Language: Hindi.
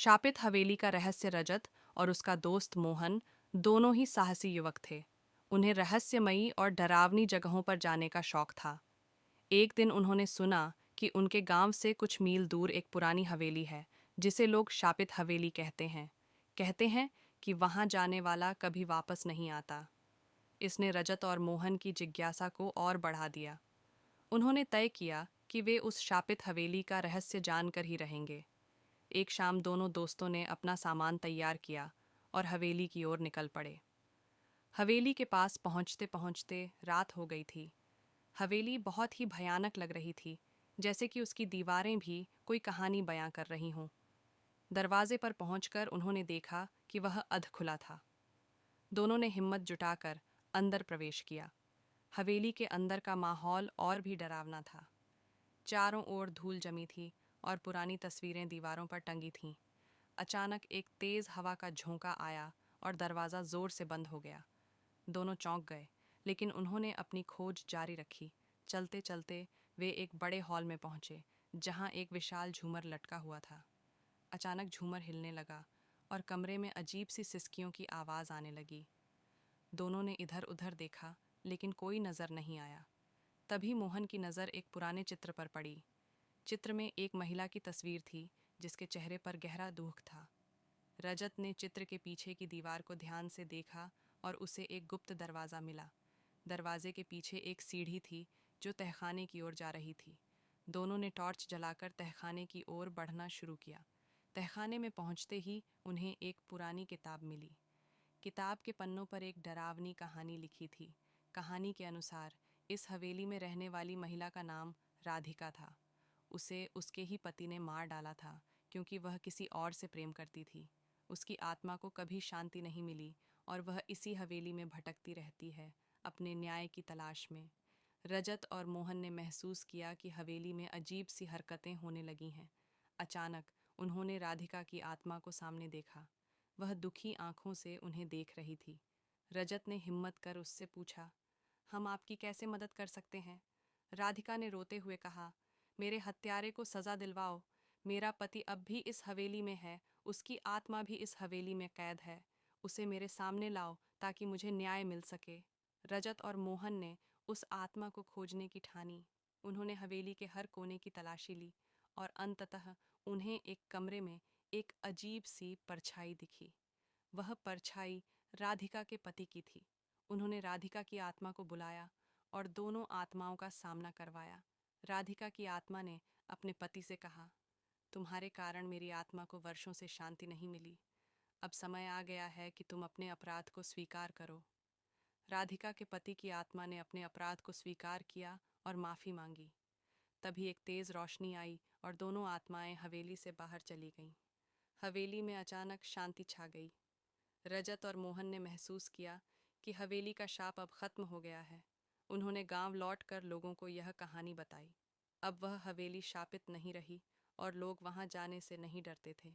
शापित हवेली का रहस्य रजत और उसका दोस्त मोहन दोनों ही साहसी युवक थे। उन्हें रहस्यमयी और डरावनी जगहों पर जाने का शौक था। एक दिन उन्होंने सुना कि उनके गांव से कुछ मील दूर एक पुरानी हवेली है, जिसे लोग शापित हवेली कहते हैं कि वहां जाने वाला कभी वापस नहीं आता। इसने रजत और मोहन की जिज्ञासा को और बढ़ा दिया। उन्होंने तय किया कि वे उस शापित हवेली का रहस्य जानकर ही रहेंगे। एक शाम दोनों दोस्तों ने अपना सामान तैयार किया और हवेली की ओर निकल पड़े। हवेली के पास पहुंचते पहुंचते रात हो गई थी। हवेली बहुत ही भयानक लग रही थी, जैसे कि उसकी दीवारें भी कोई कहानी बयां कर रही हों। दरवाजे पर पहुंचकर उन्होंने देखा कि वह अध खुला था। दोनों ने हिम्मत जुटाकर अंदर प्रवेश किया। हवेली के अंदर का माहौल और भी डरावना था। चारों ओर धूल जमी थी और पुरानी तस्वीरें दीवारों पर टंगी थीं। अचानक एक तेज हवा का झोंका आया और दरवाज़ा जोर से बंद हो गया। दोनों चौंक गए, लेकिन उन्होंने अपनी खोज जारी रखी। चलते चलते वे एक बड़े हॉल में पहुंचे, जहां एक विशाल झूमर लटका हुआ था। अचानक झूमर हिलने लगा और कमरे में अजीब सी सिसकियों की आवाज़ आने लगी। दोनों ने इधर उधर देखा, लेकिन कोई नज़र नहीं आया। तभी मोहन की नज़र एक पुराने चित्र पर पड़ी। चित्र में एक महिला की तस्वीर थी, जिसके चेहरे पर गहरा दुख था। रजत ने चित्र के पीछे की दीवार को ध्यान से देखा और उसे एक गुप्त दरवाज़ा मिला। दरवाजे के पीछे एक सीढ़ी थी जो तहखाने की ओर जा रही थी। दोनों ने टॉर्च जलाकर तहखाने की ओर बढ़ना शुरू किया। तहखाने में पहुंचते ही उन्हें एक पुरानी किताब मिली। किताब के पन्नों पर एक डरावनी कहानी लिखी थी। कहानी के अनुसार इस हवेली में रहने वाली महिला का नाम राधिका था। उसे उसके ही पति ने मार डाला था, क्योंकि वह किसी और से प्रेम करती थी। उसकी आत्मा को कभी शांति नहीं मिली और वह इसी हवेली में भटकती रहती है, अपने न्याय की तलाश में। रजत और मोहन ने महसूस किया कि हवेली में अजीब सी हरकतें होने लगी हैं। अचानक उन्होंने राधिका की आत्मा को सामने देखा। वह दुखी आंखों से उन्हें देख रही थी। रजत ने हिम्मत कर उससे पूछा, हम आपकी कैसे मदद कर सकते हैं? राधिका ने रोते हुए कहा, मेरे हत्यारे को सज़ा दिलवाओ। मेरा पति अब भी इस हवेली में है, उसकी आत्मा भी इस हवेली में कैद है। उसे मेरे सामने लाओ ताकि मुझे न्याय मिल सके। रजत और मोहन ने उस आत्मा को खोजने की ठानी। उन्होंने हवेली के हर कोने की तलाशी ली और अंततः उन्हें एक कमरे में एक अजीब सी परछाई दिखी। वह परछाई राधिका के पति की थी। उन्होंने राधिका की आत्मा को बुलाया और दोनों आत्माओं का सामना करवाया। राधिका की आत्मा ने अपने पति से कहा, तुम्हारे कारण मेरी आत्मा को वर्षों से शांति नहीं मिली। अब समय आ गया है कि तुम अपने अपराध को स्वीकार करो। राधिका के पति की आत्मा ने अपने अपराध को स्वीकार किया और माफ़ी मांगी। तभी एक तेज़ रोशनी आई और दोनों आत्माएं हवेली से बाहर चली गईं। हवेली में अचानक शांति छा गई। रजत और मोहन ने महसूस किया कि हवेली का शाप अब खत्म हो गया है। उन्होंने गांव लौटकर लोगों को यह कहानी बताई। अब वह हवेली शापित नहीं रही और लोग वहां जाने से नहीं डरते थे।